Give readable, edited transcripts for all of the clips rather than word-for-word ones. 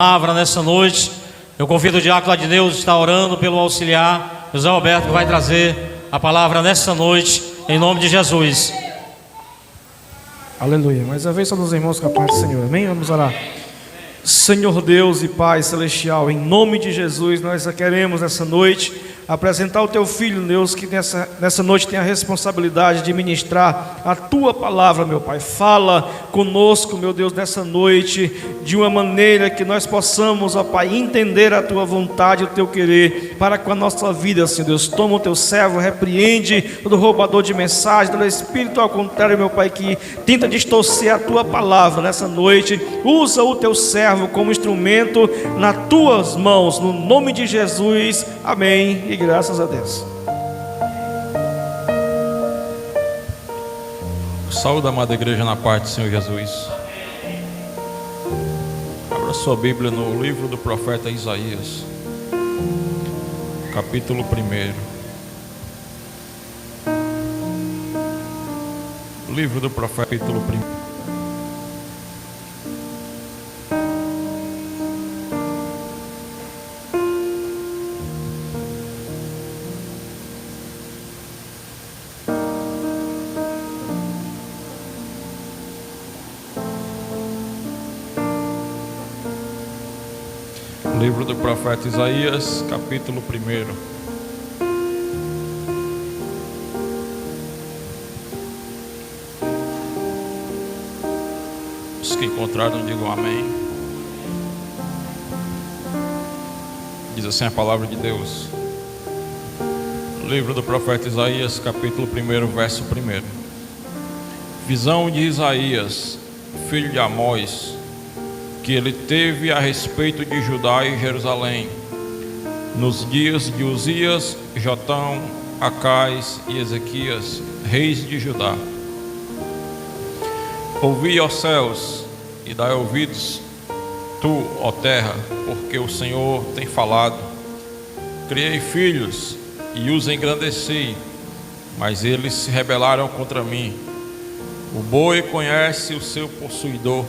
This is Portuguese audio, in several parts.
Palavra nessa noite. Eu convido o diácono Adneus a estar orando pelo auxiliar José Roberto, que vai trazer a palavra nessa noite, em nome de Jesus. Aleluia. Mais uma vez, todos os irmãos com a paz do Senhor. Amém? Vamos orar. Senhor Deus e Pai Celestial, em nome de Jesus, nós queremos nessa noite apresentar o Teu Filho, Deus, que nessa noite tem a responsabilidade de ministrar a Tua palavra, meu Pai. Fala conosco, meu Deus, nessa noite, de uma maneira que nós possamos, ó Pai, entender a Tua vontade, o Teu querer, para com a nossa vida, Senhor Deus. Toma o Teu servo, repreende todo roubador de mensagem, todo espírito ao contrário, meu Pai, que tenta distorcer a Tua palavra nessa noite. Usa o Teu servo como instrumento nas Tuas mãos, no nome de Jesus. Amém. E graças a Deus. Saúde, amada igreja, na paz do Senhor Jesus. Abra sua Bíblia no livro do profeta Isaías, capítulo 1. Livro do profeta, capítulo 1. Livro do profeta Isaías, capítulo 1. Os que encontraram, digam amém. Diz assim a palavra de Deus. Livro do profeta Isaías, capítulo 1, verso 1. Visão de Isaías, filho de Amós, que ele teve a respeito de Judá e Jerusalém, nos dias de Uzias, Jotão, Acais e Ezequias, reis de Judá. Ouvi, ó céus, e dai ouvidos, tu, ó terra, porque o Senhor tem falado. Criei filhos e os engrandeci, mas eles se rebelaram contra mim. O boi conhece o seu possuidor,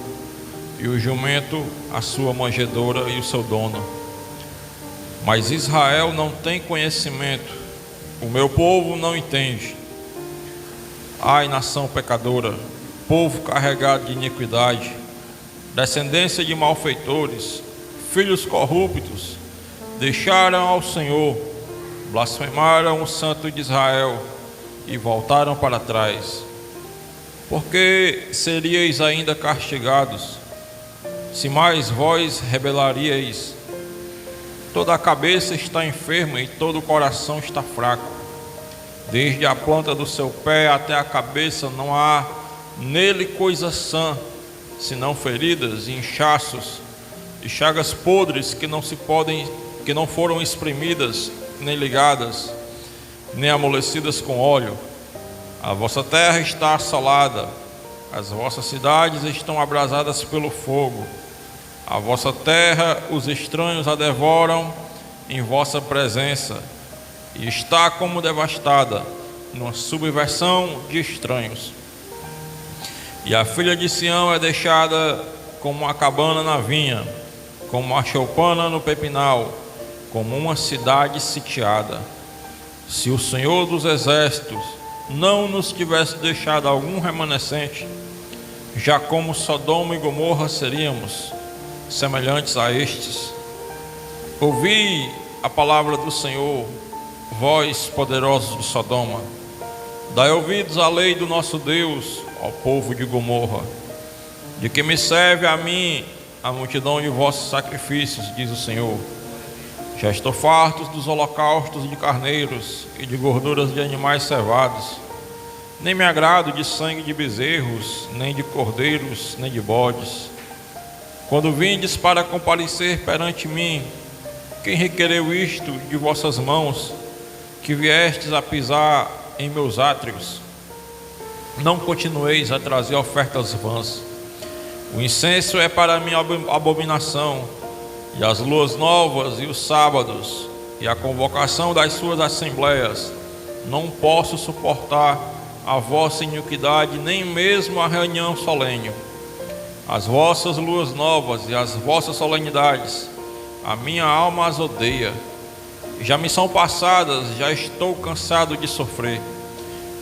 e o jumento a sua manjedoura e o seu dono. Mas Israel não tem conhecimento, o meu povo não entende. Ai, nação pecadora, povo carregado de iniquidade, descendência de malfeitores, filhos corruptos, deixaram ao Senhor, blasfemaram o Santo de Israel e voltaram para trás. Porque seríeis ainda castigados, se mais vós rebelaríeis? Toda a cabeça está enferma e todo o coração está fraco. Desde a planta do seu pé até a cabeça não há nele coisa sã, senão feridas e inchaços e chagas podres que não foram espremidas, nem ligadas, nem amolecidas com óleo. A vossa terra está assolada, as vossas cidades estão abrasadas pelo fogo. A vossa terra, os estranhos a devoram em vossa presença, e está como devastada, numa subversão de estranhos. E a filha de Sião é deixada como uma cabana na vinha, como uma choupana no pepinal, como uma cidade sitiada. Se o Senhor dos exércitos não nos tivesse deixado algum remanescente, já como Sodoma e Gomorra seríamos semelhantes a estes. Ouvi a palavra do Senhor, vós poderosos de Sodoma. Dai ouvidos à lei do nosso Deus, ao povo de Gomorra. De que me serve a mim a multidão de vossos sacrifícios, diz o Senhor. Já estou farto dos holocaustos de carneiros e de gorduras de animais cevados. Nem me agrado de sangue de bezerros, nem de cordeiros, nem de bodes. Quando vindes para comparecer perante mim, quem requereu isto de vossas mãos, que viestes a pisar em meus átrios? Não continueis a trazer ofertas vãs. O incenso é para mim abominação, e as luas novas e os sábados, e a convocação das suas assembleias. Não posso suportar a vossa iniquidade, nem mesmo a reunião solene. As vossas luas novas e as vossas solenidades, a minha alma as odeia. Já me são passadas, já estou cansado de sofrer.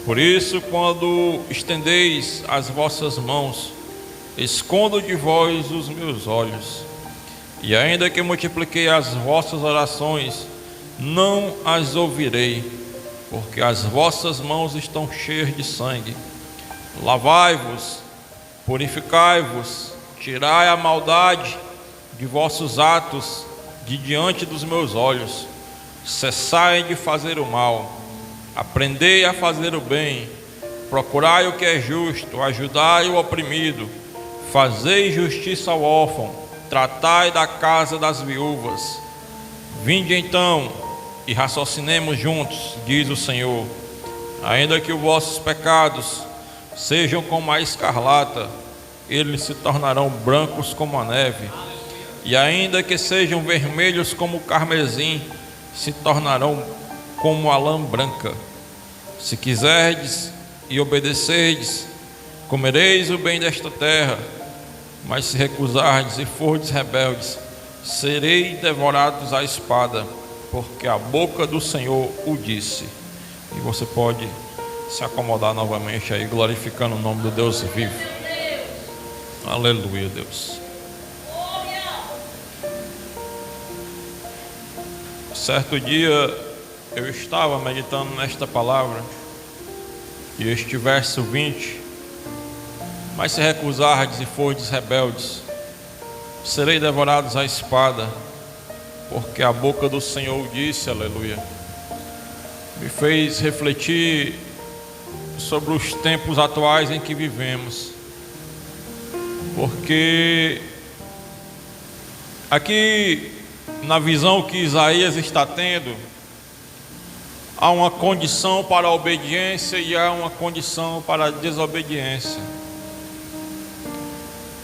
Por isso, quando estendeis as vossas mãos, escondo de vós os meus olhos. E ainda que multipliquei as vossas orações, não as ouvirei, porque as vossas mãos estão cheias de sangue. Lavai-vos, purificai-vos, tirai a maldade de vossos atos de diante dos meus olhos. Cessai de fazer o mal, aprendei a fazer o bem, procurai o que é justo, ajudai o oprimido, fazei justiça ao órfão, tratai da casa das viúvas. Vinde então e raciocinemos juntos, diz o Senhor. Ainda que os vossos pecados sejam como a escarlata, eles se tornarão brancos como a neve. E ainda que sejam vermelhos como o carmesim, se tornarão como a lã branca. Se quiserdes e obedecerdes, comereis o bem desta terra. Mas se recusardes e fordes rebeldes, sereis devorados à espada, porque a boca do Senhor o disse. E você pode se acomodar novamente aí, glorificando o nome do Deus vivo. Aleluia, Deus. Certo dia eu estava meditando nesta palavra e este verso 20: mas se recusardes e fordes rebeldes, serei devorados à espada, porque a boca do Senhor disse. Aleluia. Me fez refletir sobre os tempos atuais em que vivemos, porque aqui na visão que Isaías está tendo, há uma condição para a obediência e há uma condição para a desobediência.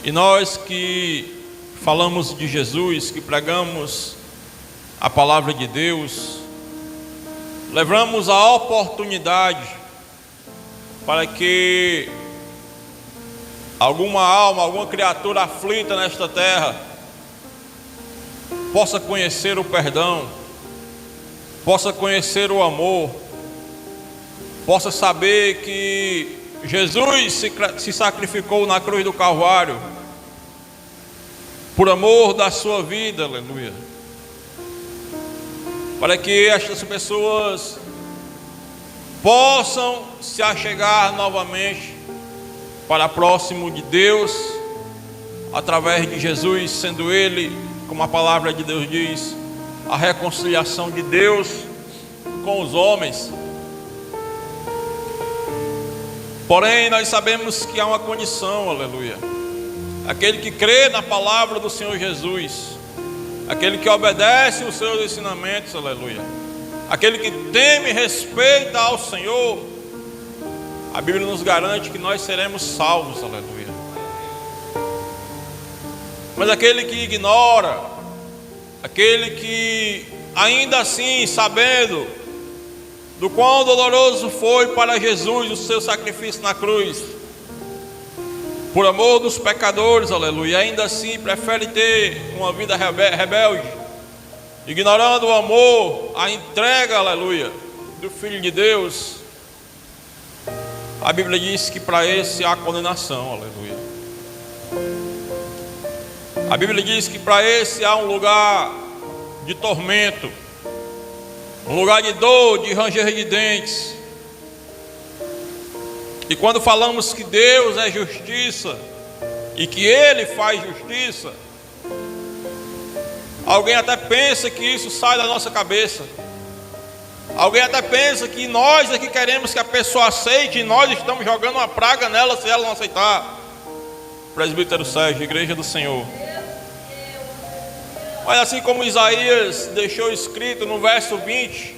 E nós que falamos de Jesus, que pregamos a palavra de Deus, levamos a oportunidade para que alguma alma, alguma criatura aflita nesta terra possa conhecer o perdão, possa conhecer o amor, possa saber que Jesus se sacrificou na cruz do Calvário por amor da sua vida. Aleluia. Para que estas pessoas possam se achegar novamente para próximo de Deus, através de Jesus, sendo Ele, como a palavra de Deus diz, a reconciliação de Deus com os homens. Porém, nós sabemos que há uma condição, aleluia. Aquele que crê na palavra do Senhor Jesus, aquele que obedece os seus ensinamentos, aleluia, aquele que teme e respeita ao Senhor, a Bíblia nos garante que nós seremos salvos, aleluia. Mas aquele que ignora, aquele que ainda assim, sabendo do quão doloroso foi para Jesus o seu sacrifício na cruz, por amor dos pecadores, aleluia, ainda assim prefere ter uma vida rebelde, ignorando o amor, a entrega, aleluia, do Filho de Deus, a Bíblia diz que para esse há condenação, aleluia. A Bíblia diz que para esse há um lugar de tormento, um lugar de dor, de ranger de dentes. E quando falamos que Deus é justiça e que Ele faz justiça, alguém até pensa que isso sai da nossa cabeça. Alguém até pensa que nós é que queremos que a pessoa aceite e nós estamos jogando uma praga nela se ela não aceitar. Presbítero Sérgio, Igreja do Senhor. Mas assim como Isaías deixou escrito no verso 20,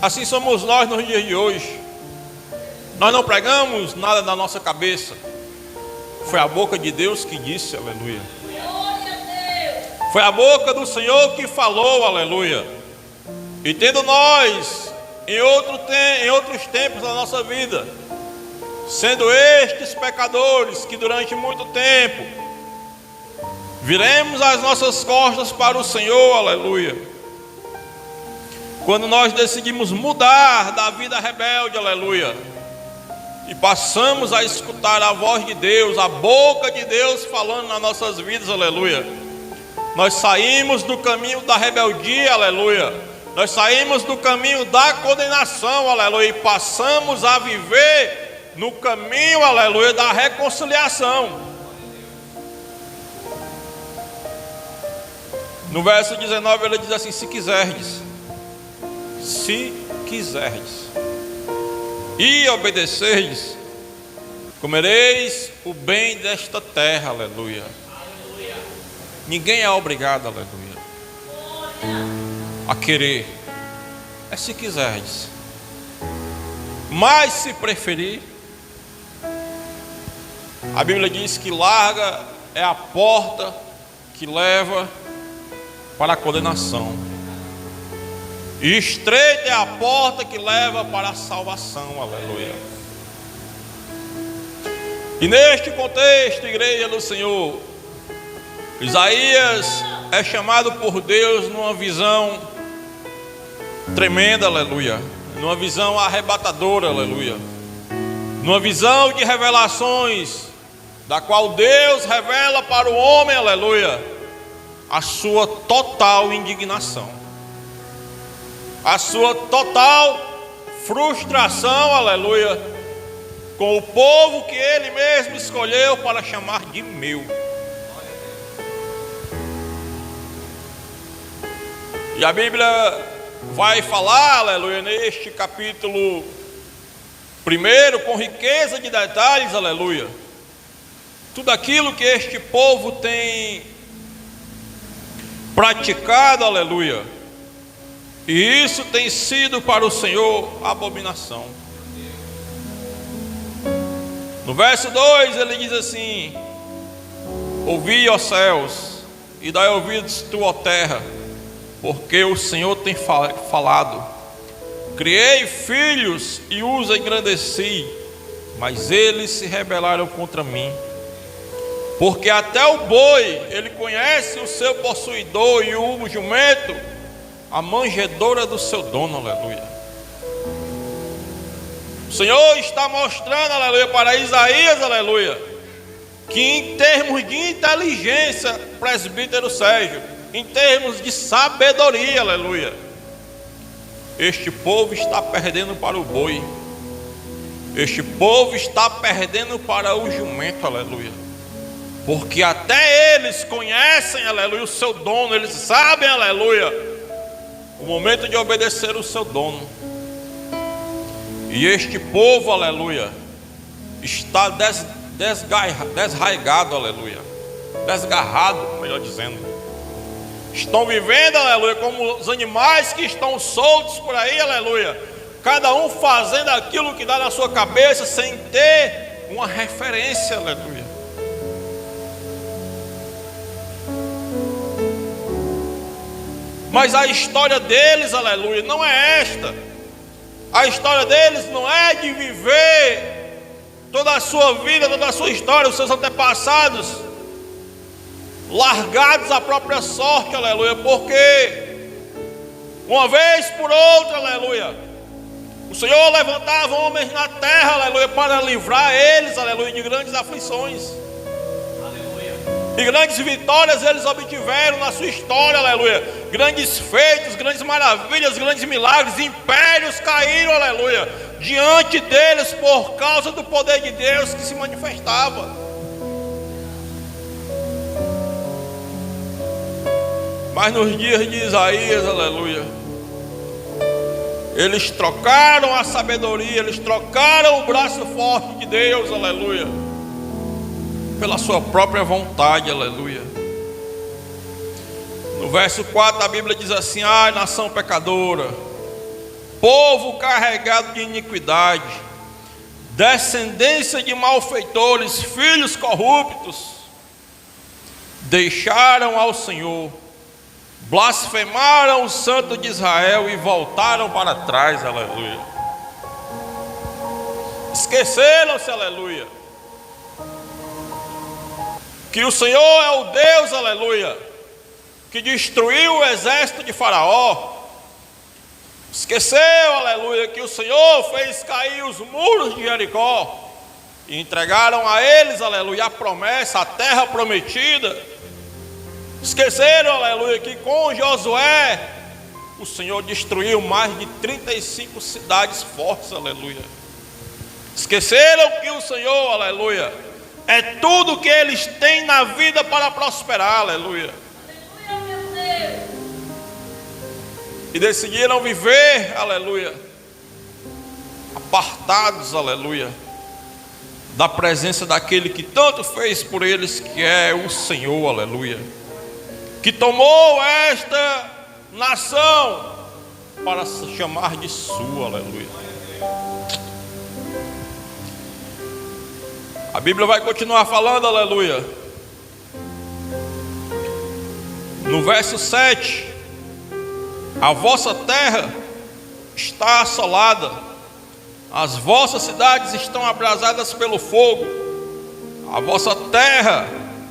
assim somos nós nos dias de hoje. Nós não pregamos nada da nossa cabeça. Foi a boca de Deus que disse, aleluia. Foi a boca do Senhor que falou, aleluia. E tendo nós, em outros tempos da nossa vida, sendo estes pecadores que durante muito tempo viremos as nossas costas para o Senhor, aleluia. Quando nós decidimos mudar da vida rebelde, aleluia, e passamos a escutar a voz de Deus, a boca de Deus falando nas nossas vidas, aleluia, nós saímos do caminho da rebeldia, aleluia, nós saímos do caminho da condenação, aleluia, e passamos a viver no caminho, aleluia, da reconciliação. No verso 19 ele diz assim: se quiserdes e obedecerdes, comereis o bem desta terra, aleluia. Ninguém é obrigado, aleluia, a querer, é se quiserdes. Mas se preferir, a Bíblia diz que larga é a porta que leva para a condenação, e estreita é a porta que leva para a salvação, aleluia. E neste contexto, igreja do Senhor, Isaías é chamado por Deus numa visão tremenda, aleluia, numa visão arrebatadora, aleluia, numa visão de revelações, da qual Deus revela para o homem, aleluia, a sua total indignação, a sua total frustração, aleluia, com o povo que ele mesmo escolheu para chamar de meu. E a Bíblia vai falar, aleluia, neste capítulo 1, com riqueza de detalhes, aleluia, tudo aquilo que este povo tem praticado, aleluia, e isso tem sido para o Senhor abominação. No verso 2 ele diz assim: ouvi, ó céus, e dai ouvidos tu, ó terra, porque o Senhor tem falado. Criei filhos e os engrandeci, mas eles se rebelaram contra mim. Porque até o boi, ele conhece o seu possuidor, e o jumento, a manjedoura do seu dono, aleluia. O Senhor está mostrando, aleluia, para Isaías, aleluia, que em termos de inteligência, presbítero Sérgio, em termos de sabedoria, aleluia, este povo está perdendo para o boi, este povo está perdendo para o jumento, aleluia. Porque até eles conhecem, aleluia, o seu dono, eles sabem, aleluia, o momento de obedecer o seu dono. E este povo, aleluia, está desraigado, aleluia, desgarrado, melhor dizendo. Estão vivendo, aleluia, como os animais que estão soltos por aí, aleluia, cada um fazendo aquilo que dá na sua cabeça, sem ter uma referência, aleluia. Mas a história deles, aleluia, não é esta. A história deles não é de viver toda a sua vida, toda a sua história, os seus antepassados largados à própria sorte, aleluia, porque uma vez por outra, aleluia, o Senhor levantava homens na terra, aleluia, para livrar eles, aleluia, de grandes aflições. E grandes vitórias eles obtiveram na sua história, aleluia. Grandes feitos, grandes maravilhas, grandes milagres, impérios caíram, aleluia, diante deles por causa do poder de Deus que se manifestava. Mas nos dias de Isaías, aleluia, eles trocaram a sabedoria, eles trocaram o braço forte de Deus, aleluia, pela sua própria vontade, aleluia. No verso 4 a Bíblia diz assim: ai, nação pecadora, povo carregado de iniquidade, descendência de malfeitores, filhos corruptos, deixaram ao Senhor, blasfemaram o Santo de Israel e voltaram para trás, aleluia. Esqueceram-se, aleluia, que o Senhor é o Deus, aleluia, que destruiu o exército de Faraó. Esqueceu, aleluia, que o Senhor fez cair os muros de Jericó e entregaram a eles, aleluia, a promessa, a terra prometida. Esqueceram, aleluia, que com Josué o Senhor destruiu mais de 35 cidades fortes, aleluia. Esqueceram que o Senhor, aleluia, é tudo que eles têm na vida para prosperar, aleluia. Aleluia, meu Deus. E decidiram viver, aleluia, apartados, aleluia, da presença daquele que tanto fez por eles, que é o Senhor, aleluia, que tomou esta nação para se chamar de sua, aleluia. A Bíblia vai continuar falando, aleluia, no verso 7: a vossa terra está assolada, as vossas cidades estão abrasadas pelo fogo, a vossa terra,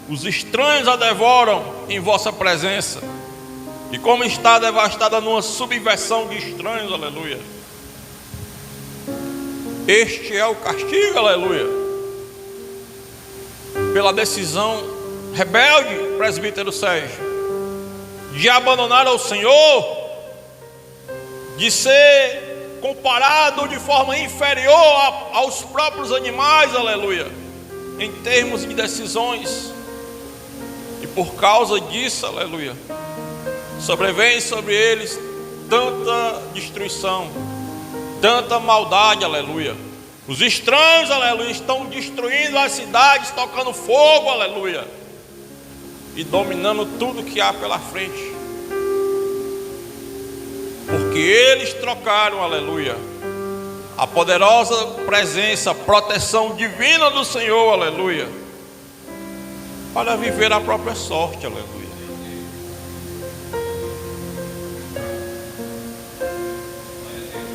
os estranhos a devoram em vossa presença, e como está devastada numa subversão de estranhos, aleluia. Este é o castigo, aleluia, pela decisão rebelde, presbítero Sérgio, de abandonar ao Senhor, de ser comparado de forma inferior aos próprios animais, aleluia, em termos de decisões. E por causa disso, aleluia, sobrevém sobre eles tanta destruição, tanta maldade, aleluia. Os estranhos, aleluia, estão destruindo as cidades, tocando fogo, aleluia, e dominando tudo que há pela frente. Porque eles trocaram, aleluia, a poderosa presença, a proteção divina do Senhor, aleluia, para viver a própria sorte, aleluia.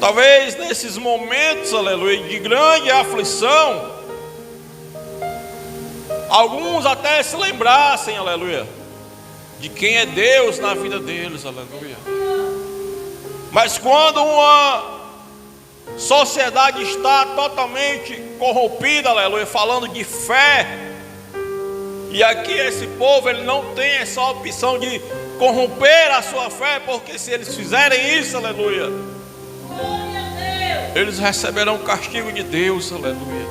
Talvez nesses momentos, aleluia, de grande aflição, alguns até se lembrassem, aleluia, de quem é Deus na vida deles, aleluia. Mas quando uma sociedade está totalmente corrompida, aleluia, falando de fé, e aqui esse povo, ele não tem essa opção de corromper a sua fé, porque se eles fizerem isso, aleluia, eles receberão o castigo de Deus, aleluia.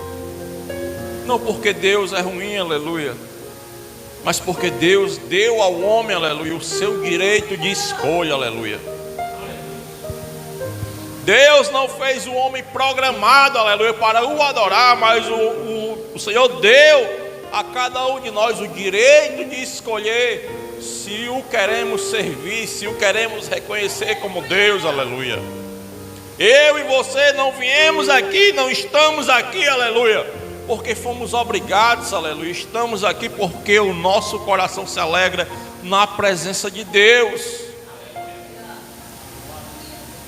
Não porque Deus é ruim, aleluia, mas porque Deus deu ao homem, aleluia, o seu direito de escolha, aleluia. Deus não fez o homem programado, aleluia, para o adorar, mas o Senhor deu a cada um de nós o direito de escolher se o queremos servir, se o queremos reconhecer como Deus, aleluia. Eu e você não viemos aqui, não estamos aqui, aleluia, porque fomos obrigados, aleluia. Estamos aqui porque o nosso coração se alegra na presença de Deus.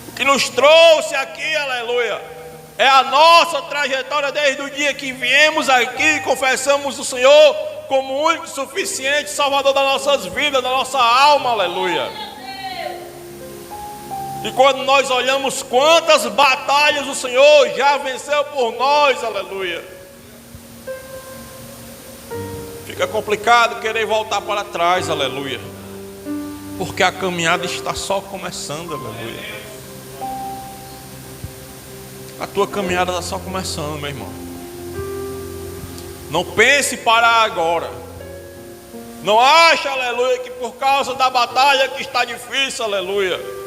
O que nos trouxe aqui, aleluia, é a nossa trajetória desde o dia que viemos aqui e confessamos o Senhor como único e suficiente Salvador das nossas vidas, da nossa alma, aleluia. E quando nós olhamos quantas batalhas o Senhor já venceu por nós, aleluia, fica complicado querer voltar para trás, aleluia, porque a caminhada está só começando, aleluia. A tua caminhada está só começando, meu irmão. Não pense parar agora. Não ache, aleluia, que por causa da batalha que está difícil, aleluia,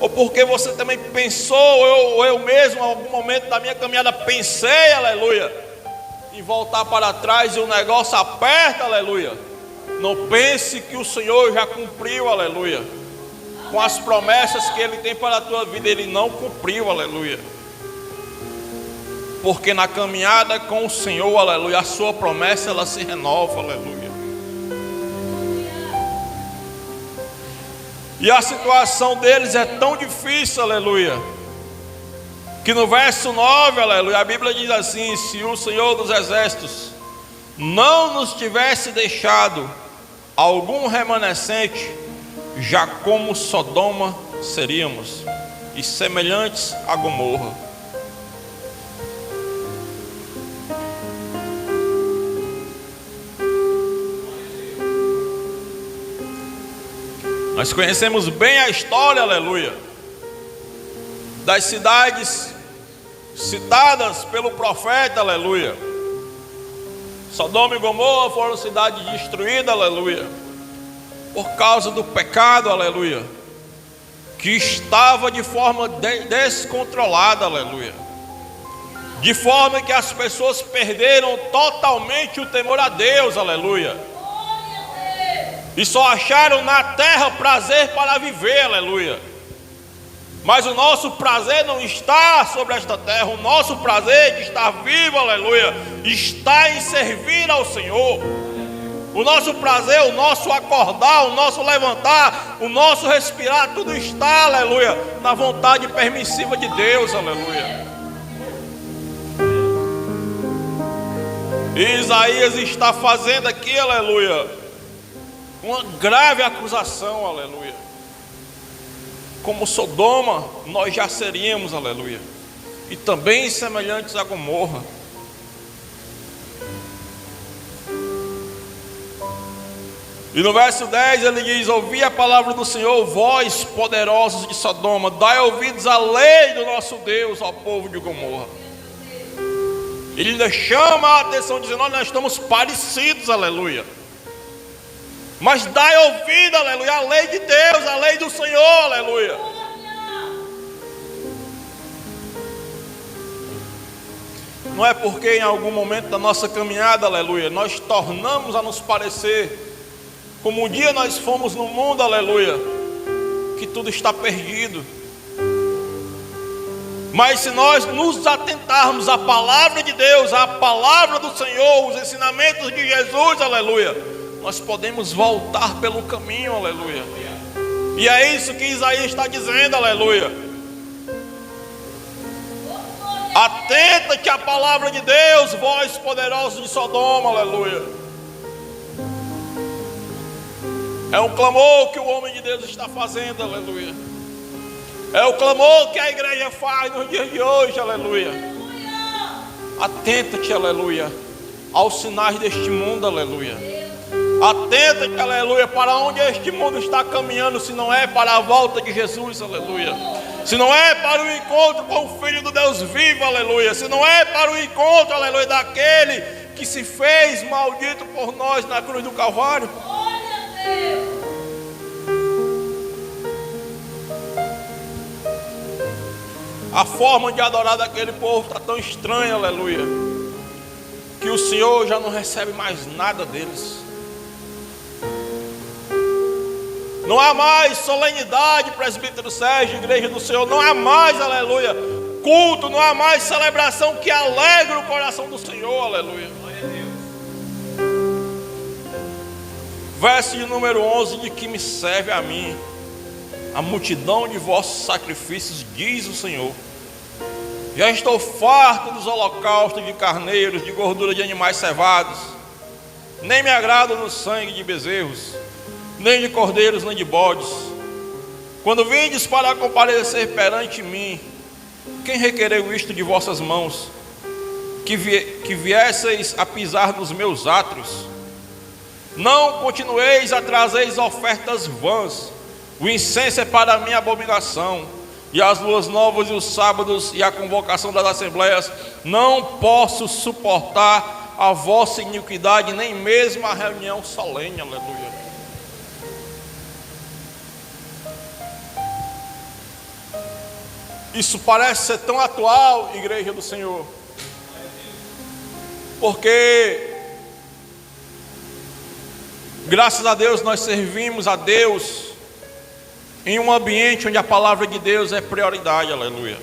ou porque você também pensou, ou eu mesmo, em algum momento da minha caminhada, pensei, aleluia, em voltar para trás e o negócio aperta, aleluia. Não pense que o Senhor já cumpriu, aleluia, com as promessas que Ele tem para a tua vida. Ele não cumpriu, aleluia, porque na caminhada com o Senhor, aleluia, a sua promessa, ela se renova, aleluia. E a situação deles é tão difícil, aleluia, que no verso 9, aleluia, a Bíblia diz assim: se o Senhor dos Exércitos não nos tivesse deixado algum remanescente, já como Sodoma seríamos, e semelhantes a Gomorra. Nós conhecemos bem a história, aleluia, das cidades citadas pelo profeta, aleluia. Sodoma e Gomorra foram cidades destruídas, aleluia, por causa do pecado, aleluia, que estava de forma descontrolada, aleluia, de forma que as pessoas perderam totalmente o temor a Deus, aleluia, e só acharam na terra prazer para viver, aleluia. Mas o nosso prazer não está sobre esta terra. O nosso prazer de estar vivo, aleluia, está em servir ao Senhor. O nosso prazer, o nosso acordar, o nosso levantar, o nosso respirar, tudo está, aleluia, na vontade permissiva de Deus, aleluia. E Isaías está fazendo aqui, aleluia, uma grave acusação, aleluia. Como Sodoma, nós já seríamos, aleluia, e também semelhantes a Gomorra. E no verso 10 ele diz: ouvi a palavra do Senhor, vós poderosos de Sodoma, dai ouvidos à lei do nosso Deus, ao povo de Gomorra. Ele ainda chama a atenção, dizendo: nós estamos parecidos, aleluia, mas dai ouvido, aleluia, à lei de Deus, à lei do Senhor, aleluia. Não é porque em algum momento da nossa caminhada, aleluia, nós tornamos a nos parecer como um dia nós fomos no mundo, aleluia, que tudo está perdido. Mas se nós nos atentarmos à palavra de Deus, à palavra do Senhor, os ensinamentos de Jesus, aleluia, nós podemos voltar pelo caminho, aleluia. E é isso que Isaías está dizendo, aleluia. Atenta-te à palavra de Deus, vós poderosos de Sodoma, aleluia. É um clamor que o homem de Deus está fazendo, aleluia. É o clamor que a igreja faz nos dias de hoje, aleluia. Atenta-te, aleluia, aos sinais deste mundo, aleluia. Atenta-te, aleluia, para onde este mundo está caminhando, se não é para a volta de Jesus, aleluia. Se não é para o encontro com o Filho do Deus vivo, aleluia. Se não é para o encontro, aleluia, daquele que se fez maldito por nós na cruz do Calvário. A forma de adorar daquele povo está tão estranha, aleluia, que o Senhor já não recebe mais nada deles. Não há mais solenidade, presbítero Sérgio, igreja do Senhor. Não há mais, aleluia, culto. Não há mais celebração que alegra o coração do Senhor, aleluia. Verso de número 11: de que me serve a mim a multidão de vossos sacrifícios, diz o Senhor. Já estou farto dos holocaustos de carneiros, de gordura de animais cevados. Nem me agrada no sangue de bezerros, nem de cordeiros, nem de bodes. Quando vindes para comparecer perante mim, quem requereu isto de vossas mãos? Que viesseis a pisar nos meus átrios. Não continueis a trazer ofertas vãs. O incenso é para a minha abominação, e as luas novas e os sábados e a convocação das assembleias. Não posso suportar a vossa iniquidade, nem mesmo a reunião solene, aleluia. Isso parece ser tão atual, igreja do Senhor, porque graças a Deus nós servimos a Deus em um ambiente onde a palavra de Deus é prioridade, aleluia.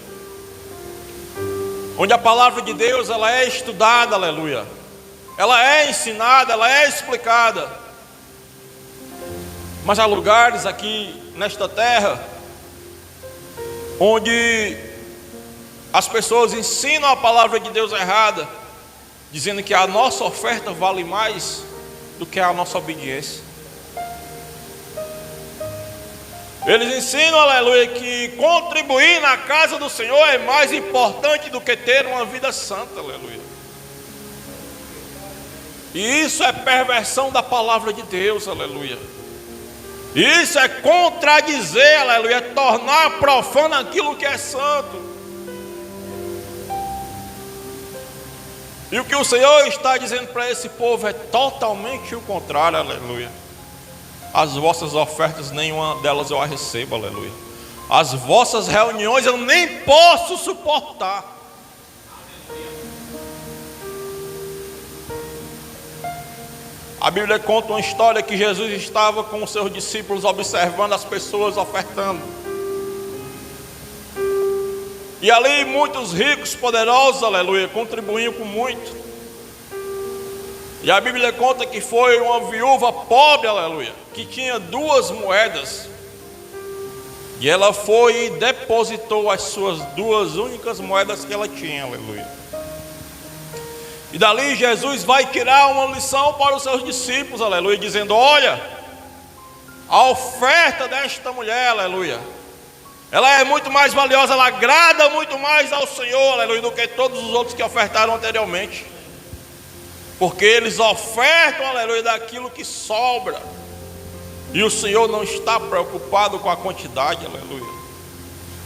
Onde a palavra de Deus ela é estudada, aleluia. Ela é ensinada, ela é explicada. Mas há lugares aqui nesta terra onde As pessoas ensinam a palavra de Deus errada, dizendo que a nossa oferta vale mais do que a nossa obediência. Eles ensinam, aleluia, que contribuir na casa do Senhor é mais importante do que ter uma vida santa, aleluia. E isso é perversão da palavra de Deus, aleluia. Isso é contradizer, aleluia, é tornar profano aquilo que é santo. E o que o Senhor está dizendo para esse povo é totalmente o contrário, aleluia. As vossas ofertas, nenhuma delas eu a recebo, aleluia. As vossas reuniões eu nem posso suportar. A Bíblia conta uma história que Jesus estava com os seus discípulos observando as pessoas ofertando. E ali muitos ricos, poderosos, aleluia, contribuíam com muito. E a Bíblia conta que foi uma viúva pobre, aleluia, que tinha 2 moedas. E ela foi e depositou as suas 2 únicas moedas que ela tinha, aleluia. E dali Jesus vai tirar uma lição para os seus discípulos, aleluia, dizendo: olha, a oferta desta mulher, aleluia, ela é muito mais valiosa, ela agrada muito mais ao Senhor, aleluia, do que todos os outros que ofertaram anteriormente. Porque eles ofertam, aleluia, daquilo que sobra. E o Senhor não está preocupado com a quantidade, aleluia.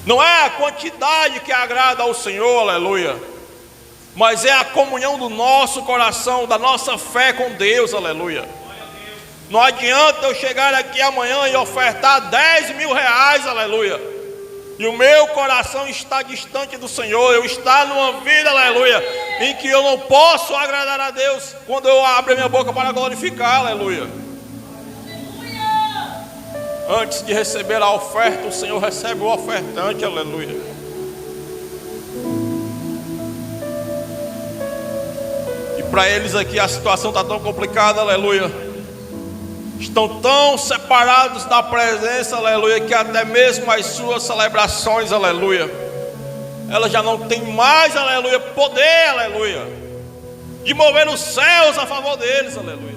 Não é a quantidade que agrada ao Senhor, aleluia, mas é a comunhão do nosso coração, da nossa fé com Deus, aleluia. Não adianta eu chegar aqui amanhã e ofertar 10.000 reais, aleluia, e o meu coração está distante do Senhor, eu estou numa vida, aleluia, em que eu não posso agradar a Deus quando eu abro a minha boca para glorificar, aleluia. Antes de receber a oferta, o Senhor recebe o ofertante, aleluia. E para eles aqui a situação está tão complicada, aleluia. Estão tão separados da presença, aleluia, que até mesmo as suas celebrações, aleluia, elas já não têm mais, aleluia, poder, aleluia, de mover os céus a favor deles, aleluia.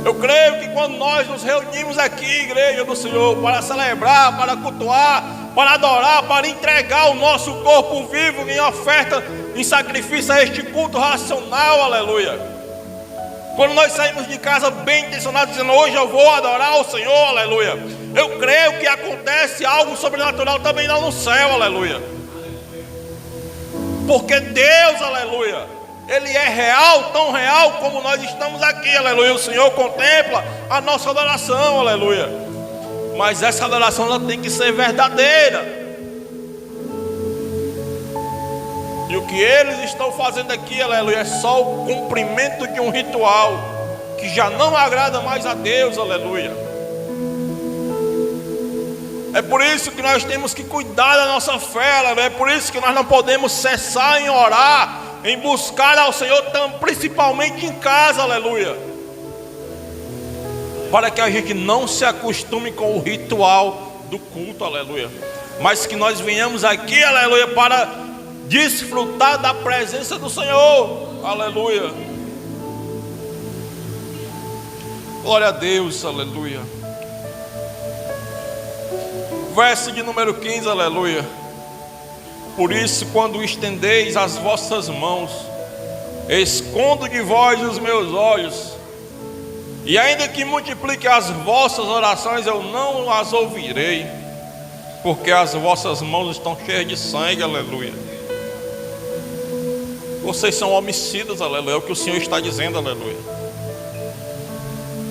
Eu creio que quando nós nos reunimos aqui, igreja do Senhor, para celebrar, para cultuar, para adorar, para entregar o nosso corpo vivo em oferta, em sacrifício a este culto racional, aleluia. Quando nós saímos de casa bem intencionados, dizendo: hoje eu vou adorar o Senhor, aleluia, eu creio que acontece algo sobrenatural também lá no céu, aleluia. Porque Deus, aleluia, Ele é real, tão real como nós estamos aqui, aleluia. O Senhor contempla a nossa adoração, aleluia. Mas essa adoração ela tem que ser verdadeira. E o que eles estão fazendo aqui, aleluia, é só o cumprimento de um ritual que já não agrada mais a Deus, aleluia. É por isso que nós temos que cuidar da nossa fé, aleluia. É por isso que nós não podemos cessar em orar, em buscar ao Senhor, principalmente em casa, aleluia. Para que a gente não se acostume com o ritual do culto, aleluia. Mas que nós venhamos aqui, aleluia, para desfrutar da presença do Senhor, aleluia. Glória a Deus, aleluia. Verso de número 15, aleluia. Por isso, quando estendeis as vossas mãos, escondo de vós os meus olhos, e ainda que multiplique as vossas orações, eu não as ouvirei, porque as vossas mãos estão cheias de sangue, aleluia. Vocês são homicidas, aleluia. É o que o Senhor está dizendo, aleluia.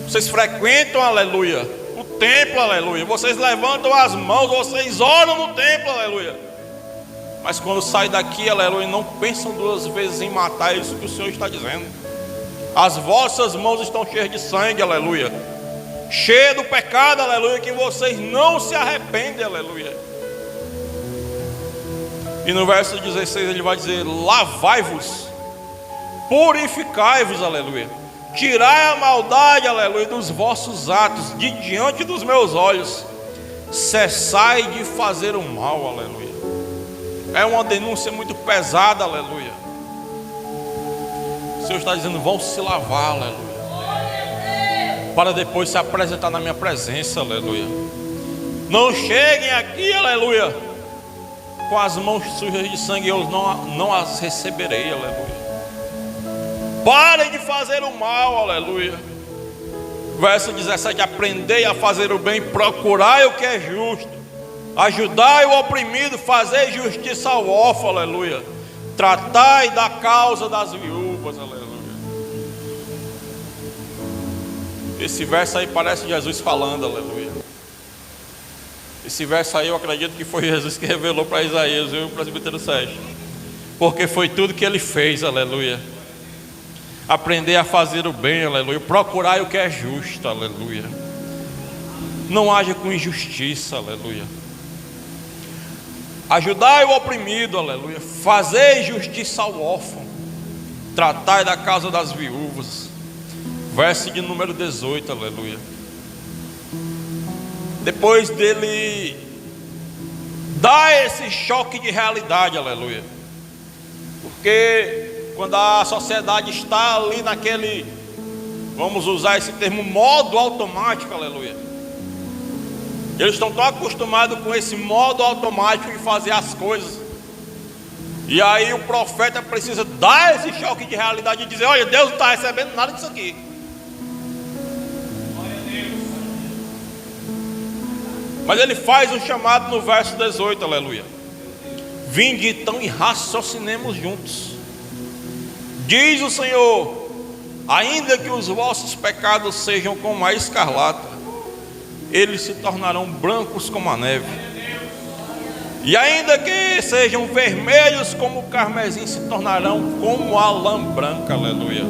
Vocês frequentam, aleluia, o templo, aleluia. Vocês levantam as mãos, vocês oram no templo, aleluia. Mas quando saem daqui, aleluia, não pensam 2 vezes em matar. É isso que o Senhor está dizendo. As vossas mãos estão cheias de sangue, aleluia. Cheias do pecado, aleluia, que vocês não se arrependem, aleluia. E no verso 16 ele vai dizer: lavai-vos, purificai-vos, aleluia. Tirai a maldade, aleluia, dos vossos atos de diante dos meus olhos, cessai de fazer o mal, aleluia. É uma denúncia muito pesada, aleluia. O Senhor está dizendo: vão se lavar, aleluia, para depois se apresentar na minha presença, aleluia. Não cheguem aqui, aleluia, com as mãos sujas de sangue, eu não as receberei, aleluia. Parem de fazer o mal, aleluia. Verso 17: aprendei a fazer o bem, procurai o que é justo, ajudai o oprimido, fazei justiça ao órfão, aleluia. Tratai da causa das viúvas, aleluia. Esse verso aí parece Jesus falando, aleluia. Esse verso aí eu acredito que foi Jesus que revelou para Isaías e o presbítero Sérgio, porque foi tudo que ele fez, aleluia. Aprender a fazer o bem, aleluia. Procurai o que é justo, aleluia. Não haja com injustiça, aleluia. Ajudai o oprimido, aleluia. Fazei justiça ao órfão. Tratai da causa das viúvas. Verso de número 18, aleluia. Depois dele dar esse choque de realidade, aleluia. Porque quando a sociedade está ali naquele, vamos usar esse termo, modo automático, aleluia. Eles estão tão acostumados com esse modo automático de fazer as coisas. E aí o profeta precisa dar esse choque de realidade e dizer: olha, Deus não está recebendo nada disso aqui. Mas ele faz um chamado no verso 18, aleluia. Vinde então e raciocinemos juntos. Diz o Senhor: ainda que os vossos pecados sejam como a escarlata, eles se tornarão brancos como a neve. E ainda que sejam vermelhos como o carmesim, se tornarão como a lã branca, aleluia.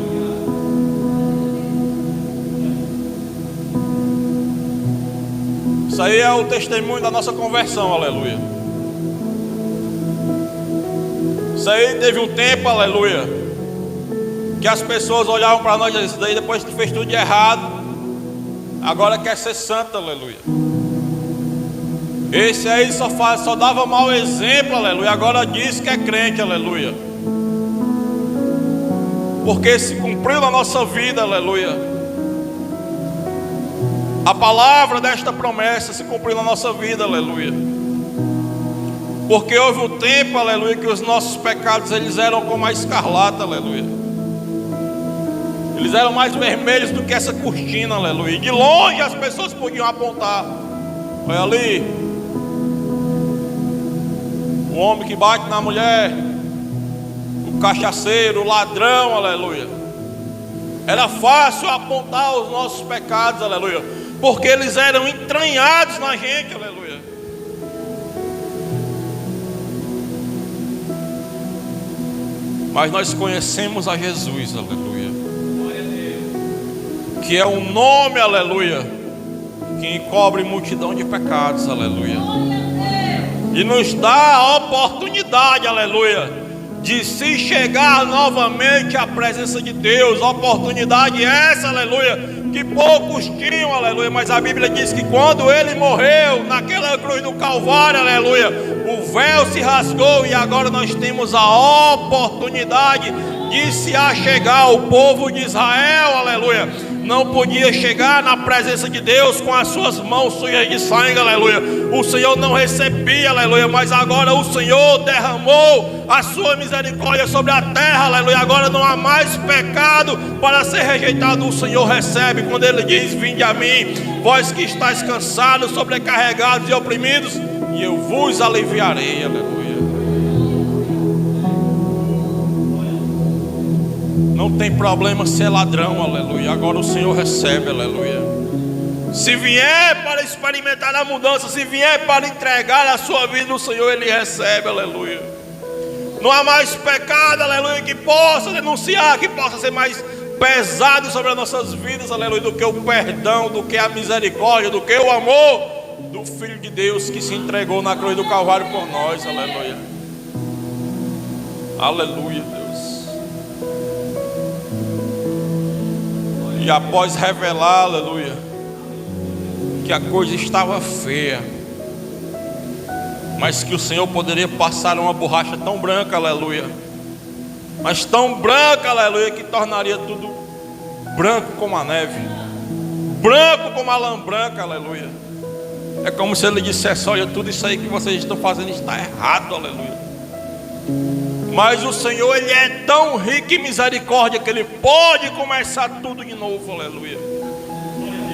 Isso aí é o testemunho da nossa conversão, aleluia. Isso aí teve um tempo, aleluia, que as pessoas olhavam para nós e diziam: isso daí depois que fez tudo de errado, agora quer ser santo, aleluia. Esse aí só dava mau exemplo, aleluia, agora diz que é crente, aleluia. Porque se cumpriu na nossa vida, aleluia. A palavra desta promessa se cumpriu na nossa vida, aleluia. Porque houve um tempo, aleluia, que os nossos pecados eles eram como a escarlata, aleluia. Eles eram mais vermelhos do que essa cortina, aleluia. E de longe as pessoas podiam apontar: olha ali, o homem que bate na mulher, o cachaceiro, o ladrão, aleluia. Era fácil apontar os nossos pecados, aleluia, porque eles eram entranhados na gente, aleluia. Mas nós conhecemos a Jesus, aleluia, que é um nome, aleluia, que encobre multidão de pecados, aleluia. E nos dá a oportunidade, aleluia, de se chegar novamente à presença de Deus. Oportunidade essa, aleluia, que poucos tinham, aleluia. Mas a Bíblia diz que quando ele morreu naquela cruz do Calvário, aleluia, o véu se rasgou e agora nós temos a oportunidade de se achegar ao povo de Israel, aleluia. Não podia chegar na presença de Deus com as suas mãos sujas de sangue, aleluia. O Senhor não recebia, aleluia, mas agora o Senhor derramou a sua misericórdia sobre a terra, aleluia. Agora não há mais pecado para ser rejeitado. O Senhor recebe quando Ele diz: vinde a mim, vós que estáis cansados, sobrecarregados e oprimidos, e eu vos aliviarei, aleluia. Não tem problema ser ladrão, aleluia. Agora o Senhor recebe, aleluia. Se vier para experimentar a mudança, se vier para entregar a sua vida, o Senhor Ele recebe, aleluia. Não há mais pecado, aleluia, que possa denunciar, que possa ser mais pesado sobre as nossas vidas, aleluia, do que o perdão, do que a misericórdia, do que o amor do Filho de Deus que se entregou na cruz do Calvário por nós, aleluia. Aleluia, Deus. E após revelar, aleluia, que a coisa estava feia, mas que o Senhor poderia passar uma borracha tão branca, aleluia, mas tão branca, aleluia, que tornaria tudo branco como a neve, branco como a lã branca, aleluia. É como se Ele dissesse: olha, tudo isso aí que vocês estão fazendo está errado, aleluia. Mas o Senhor, Ele é tão rico em misericórdia que Ele pode começar tudo de novo, aleluia,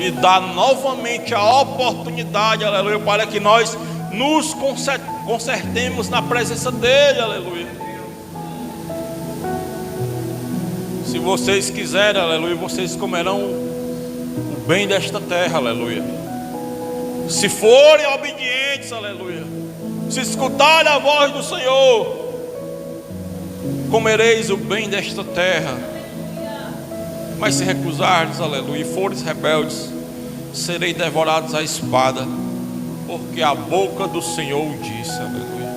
e dar novamente a oportunidade, aleluia, para que nós nos consertemos na presença dEle, aleluia. Se vocês quiserem, aleluia, vocês comerão o bem desta terra, aleluia. Se forem obedientes, aleluia, se escutarem a voz do Senhor, comereis o bem desta terra. Mas se recusardes, aleluia, e fores rebeldes, serei devorados à espada, porque a boca do Senhor o disse, aleluia.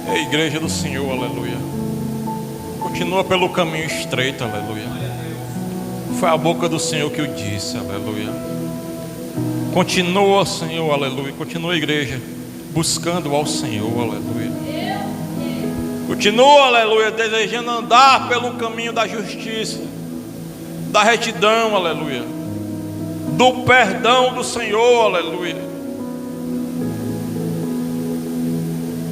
É a igreja do Senhor, aleluia, continua pelo caminho estreito, aleluia. Foi a boca do Senhor que o disse, aleluia. Continua, Senhor, aleluia. Continua a igreja buscando ao Senhor, aleluia. Continua, aleluia, desejando andar pelo caminho da justiça, da retidão, aleluia, do perdão do Senhor, aleluia.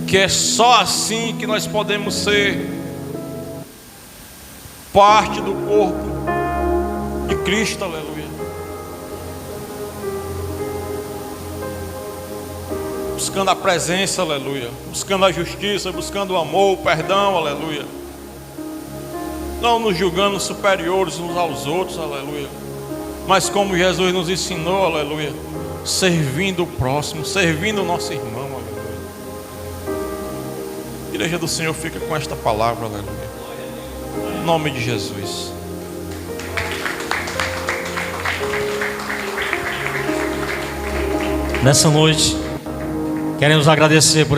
Que é só assim que nós podemos ser parte do corpo de Cristo, aleluia. Buscando a presença, aleluia, buscando a justiça, buscando o amor, o perdão, aleluia. Não nos julgando superiores uns aos outros, aleluia, mas como Jesus nos ensinou, aleluia, servindo o próximo, servindo o nosso irmão, aleluia. A igreja do Senhor fica com esta palavra, aleluia, em nome de Jesus. Nessa noite, queremos agradecer por